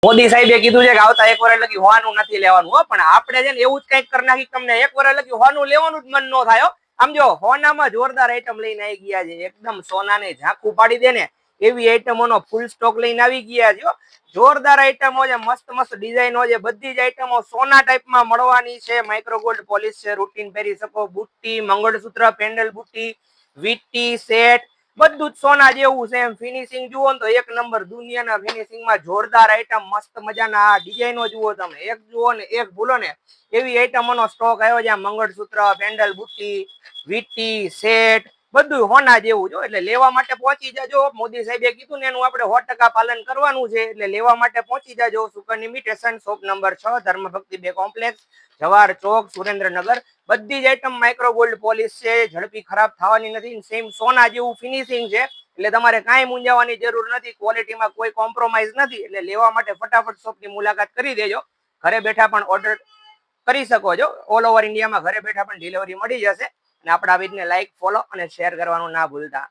મોદી સાહેબે કીધું છે કે આવતા 1 વર્ષ લગી હોવાનું નથી લેવાનું હો, પણ આપણે છે ને એવું જ કઈક કરી નાખી તમને 1 વર્ષ લગી હોવાનું લેવાનું જ મન ન થાય હો. આમ જો હોનામાં જોરદાર આઈટમ લઈને આવી ગયા છે, એકદમ સોનાને ઝાંખું પાડી દે ને એવી આઈટમોનો ફૂલ સ્ટોક લઈને આવી ગયા છે. જોરદાર આઈટમો છે, મસ્ત મસ્ત ડિઝાઇનો છે, બધી જ આઈટમો સોના ટાઈપમાં મળવાની છે. માઇક્રો ગોલ્ડ પોલિશ છે, રૂટીન પહેરી શકો, બુટ્ટી, મંગળસૂત્ર, પેન્ડલ બુટ્ટી, વીટી સેટ બધું જ સોના જેવું છે. એમ ફિનિશિંગ જુઓ ને તો એક નંબર દુનિયાના ફિનિશિંગમાં જોરદાર આઈટમ, મસ્ત મજાના આ ડિઝાઇનો જુઓ તમે, એક જુઓ ને એક ભૂલો ને એવી આઈટમોનો સ્ટોક આવ્યો છે. મંગળસૂત્ર, પેન્ડલ બુટ્ટી, વીટી સેટ બધું હોના જેવું જો, એટલે લેવા માટે પહોંચી જજો. મોદી સાહેબે કીધું ને એનું આપણે 100% પાલન કરવાનું છે, એટલે લેવા માટે પહોંચી જજો. Sukan imitation, shop number 6, Dharmabhakti 2 complex, Jawahar Chowk, Surendranagar. બધી જ આઈટમ માઇક્રો ગોલ્ડ પોલિશ છે, ઝડપી ખરાબ થવાની નથી, સેમ સોના જેવું ફિનિશિંગ છે, એટલે તમારે કાંઈ મૂંઝાવાની જરૂર નથી. ક્વોલિટીમાં કોઈ કોમ્પ્રોમાઇઝ નથી, એટલે લેવા માટે ફટાફટ શોપની મુલાકાત કરી દેજો. ઘરે બેઠા પણ ઓર્ડર કરી શકો છો. ઓલ ઓવર ઇન્ડિયામાં ઘરે બેઠા પણ ડિલિવરી મળી જશે. અને આપણા વિડીયોને લાઈક, ફોલો અને શેર કરવાનું ના ભૂલતા.